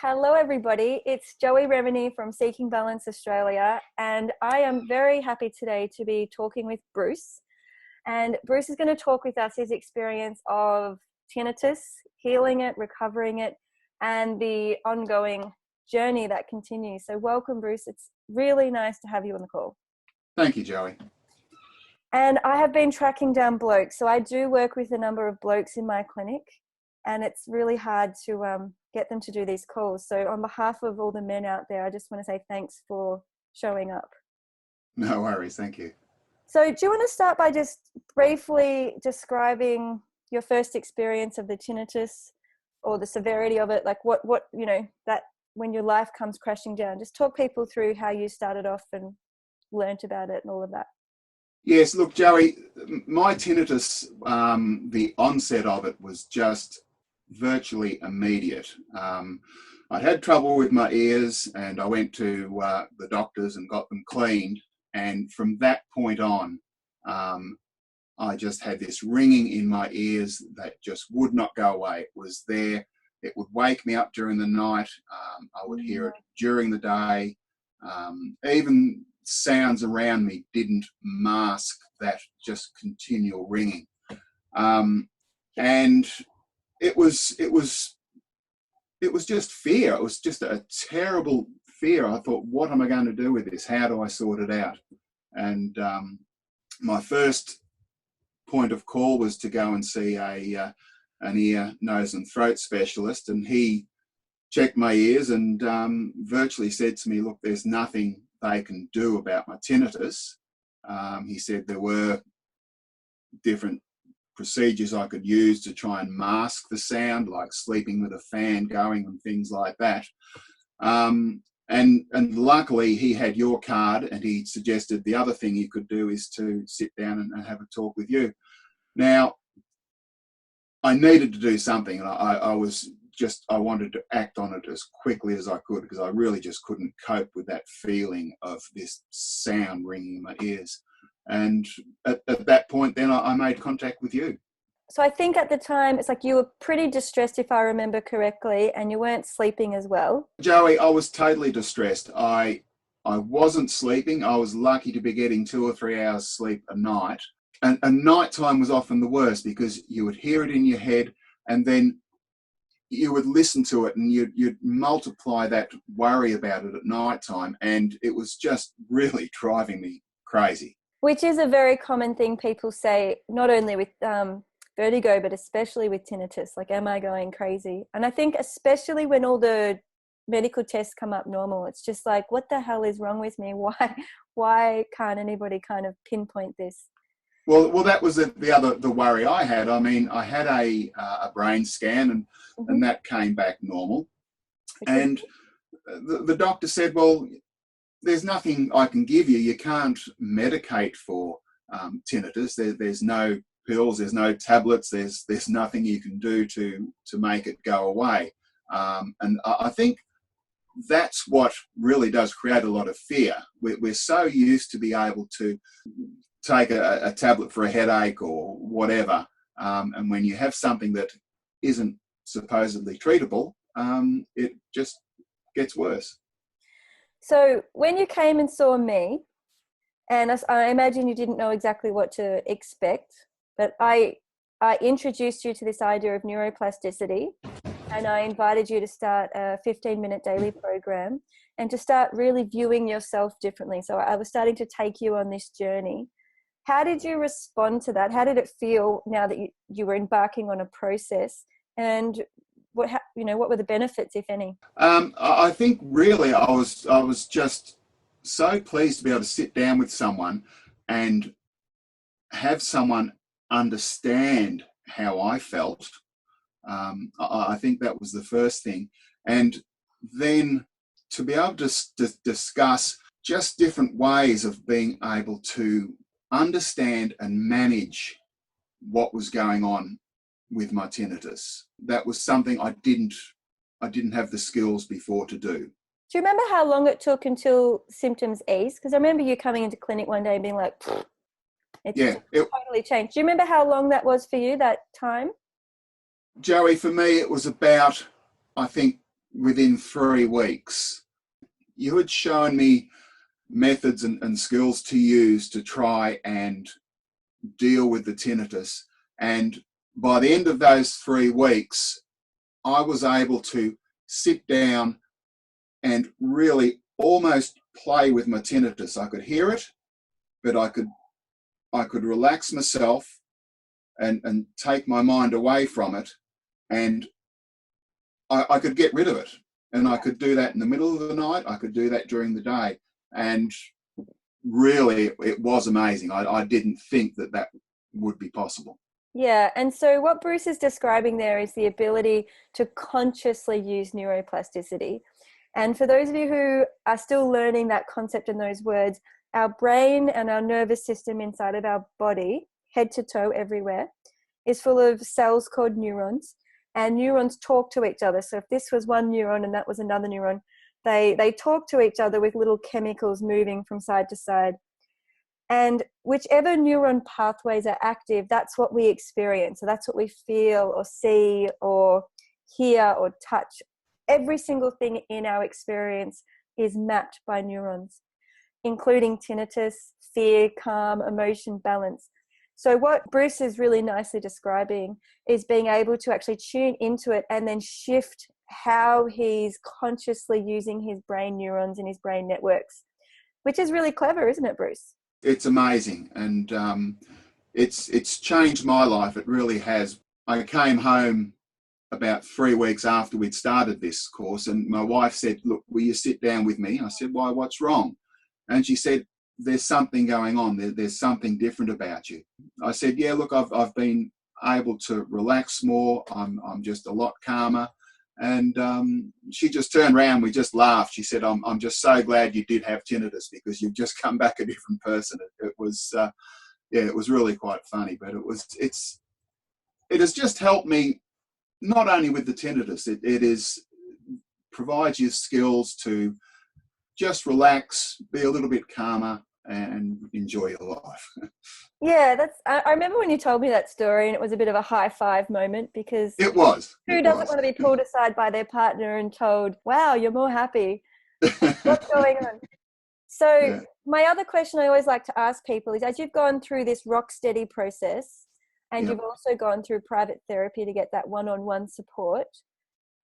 Hello, everybody. It's Joey Revenue from Seeking Balance Australia, and I am very happy today to be talking with Bruce. And Bruce is going to talk with us his experience of tinnitus, healing it, recovering it, and the ongoing journey that continues. So welcome, Bruce. It's really nice to have you on the call. Thank you, Joey. And I have been tracking down blokes. So I do work with a number of blokes in my clinic, and it's really hard to get them to do these calls. So on behalf of all the men out there, I just want to say thanks for showing up. No worries, thank you. So do you want to start by just briefly describing your first experience of the tinnitus or the severity of it? Like what that when your life comes crashing down, just talk people through how you started off and learnt about it and all of that. Yes, look, Joey, my tinnitus, the onset of it was just virtually immediate. I'd had trouble with my ears and I went to the doctors and got them cleaned. And from that point on, I just had this ringing in my ears that just would not go away. It was there. It would wake me up during the night. I would hear it during the day. Even sounds around me didn't mask that just continual ringing. And it was just fear. It was just a terrible fear. I thought, what am I going to do with this? How do I sort it out? And my first point of call was to go and see an ear, nose and throat specialist, and he checked my ears and virtually said to me, look, there's nothing they can do about my tinnitus. He said there were different procedures I could use to try and mask the sound, like sleeping with a fan going and things like that. And luckily he had your card, and he suggested the other thing you could do is to sit down and have a talk with you. Now, I needed to do something, and I wanted to act on it as quickly as I could, because I really just couldn't cope with that feeling of this sound ringing in my ears. And at that point, then I made contact with you. So I think at the time, it's like you were pretty distressed, if I remember correctly, and you weren't sleeping as well. Joey, I was totally distressed. I wasn't sleeping. I was lucky to be getting 2 or 3 hours sleep a night. And nighttime was often the worst, because you would hear it in your head, and then you would listen to it, and you'd multiply that worry about it at nighttime, and it was just really driving me crazy. Which is a very common thing people say, not only with vertigo, but especially with tinnitus, like, am I going crazy? And I think especially when all the medical tests come up normal, it's just like, what the hell is wrong with me? Why can't anybody kind of pinpoint this? Well, that was the worry I had. I mean, I had a brain scan, and that came back normal. Okay. And the doctor said, well, there's nothing I can give you. You can't medicate for tinnitus. There's no pills, there's no tablets, there's nothing you can do to make it go away. And I think that's what really does create a lot of fear. We're so used to be able to take a tablet for a headache or whatever, and when you have something that isn't supposedly treatable, it just gets worse. So when you came and saw me, and I imagine you didn't know exactly what to expect, but I introduced you to this idea of neuroplasticity, and I invited you to start a 15-minute daily program and to start really viewing yourself differently. So I was starting to take you on this journey. How did you respond to that? How did it feel now that you were embarking on a process? And what were the benefits, if any? I think really I was just so pleased to be able to sit down with someone and have someone understand how I felt. I think that was the first thing. And then to be able to discuss just different ways of being able to understand and manage what was going on with my tinnitus. That was something I didn't have the skills before to do. Do you remember how long it took until symptoms eased? Because I remember you coming into clinic one day and being like, it totally changed. Do you remember how long that was for you, that time? Joey, for me, it was about, I think, within 3 weeks. You had shown me methods and skills to use to try and deal with the tinnitus. And by the end of those 3 weeks, I was able to sit down and really almost play with my tinnitus. I could hear it, but I could relax myself and take my mind away from it, and I could get rid of it. And I could do that in the middle of the night. I could do that during the day. And really, it was amazing. I didn't think that would be possible. Yeah, and so what Bruce is describing there is the ability to consciously use neuroplasticity. And for those of you who are still learning that concept and those words, our brain and our nervous system inside of our body, head to toe everywhere, is full of cells called neurons, and neurons talk to each other. So if this was one neuron and that was another neuron, they talk to each other with little chemicals moving from side to side. And whichever neuron pathways are active, that's what we experience. So that's what we feel or see or hear or touch. Every single thing in our experience is mapped by neurons, including tinnitus, fear, calm, emotion, balance. So what Bruce is really nicely describing is being able to actually tune into it and then shift how he's consciously using his brain neurons and his brain networks, which is really clever, isn't it, Bruce? It's amazing, and it's changed my life. It really has. I came home about 3 weeks after we'd started this course, and my wife said, "Look, will you sit down with me?" I said, "Why, what's wrong?" And she said, "There's something going on. There's something different about you." I said, "Yeah, look, I've been able to relax more. I'm just a lot calmer." And she just turned around. We just laughed. She said, "I'm just so glad you did have tinnitus, because you've just come back a different person." It was it was really quite funny, but it has just helped me not only with the tinnitus. It provides you skills to just relax, be a little bit calmer, and enjoy your life. Yeah, I remember when you told me that story, and it was a bit of a high five moment, because It was. who doesn't want to be pulled aside by their partner and told, "Wow, you're more happy. What's going on?" So Yeah. my other question I always like to ask people is, as you've gone through this rock steady process, and Yep. you've also gone through private therapy to get that one-on-one support,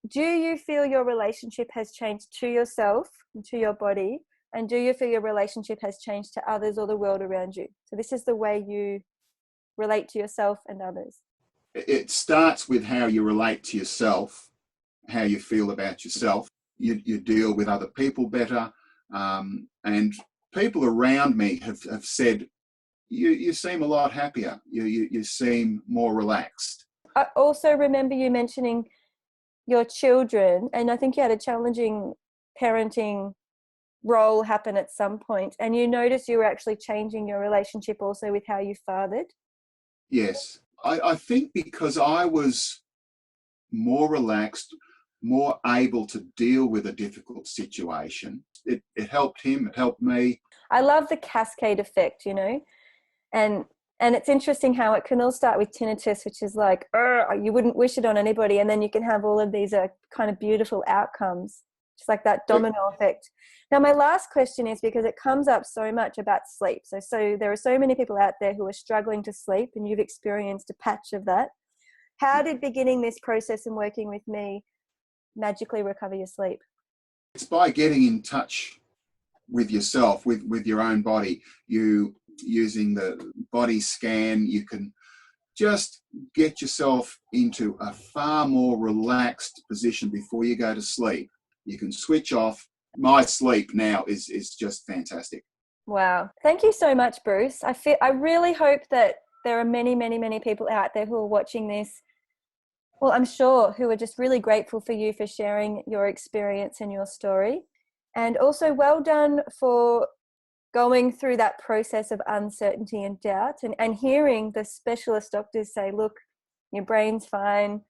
do you feel your relationship has changed to yourself and to your body? And do you feel your relationship has changed to others or the world around you? So this is the way you relate to yourself and others. It starts with how you relate to yourself, how you feel about yourself. You deal with other people better, and people around me have said, you seem a lot happier. You seem more relaxed. I also remember you mentioning your children, and I think you had a challenging parenting role happen at some point, and you noticed you were actually changing your relationship also with how you fathered. Yes. I think because I was more relaxed, more able to deal with a difficult situation, it helped him, it helped me. I love the cascade effect, and it's interesting how it can all start with tinnitus, which is like, you wouldn't wish it on anybody, and then you can have all of these kind of beautiful outcomes, just like that domino effect. Now, my last question is, because it comes up so much about sleep. So there are so many people out there who are struggling to sleep, and you've experienced a patch of that. How did beginning this process and working with me magically recover your sleep? It's by getting in touch with yourself, with your own body. You using the body scan, you can just get yourself into a far more relaxed position before you go to sleep. You can switch off. My sleep now is just fantastic. Wow. Thank you so much, Bruce. I really hope that there are many, many, many people out there who are watching this. Well, I'm sure who are just really grateful for you for sharing your experience and your story. And also well done for going through that process of uncertainty and doubt, and hearing the specialist doctors say, look, your brain's fine,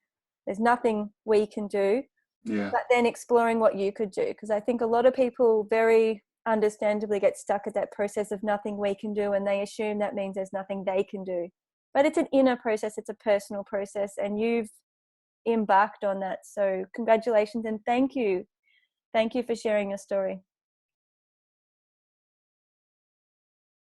there's nothing we can do. Yeah. But then exploring what you could do, because I think a lot of people very understandably get stuck at that process of nothing we can do, and they assume that means there's nothing they can do. But it's an inner process, it's a personal process, and you've embarked on that. So congratulations and thank you for sharing your story.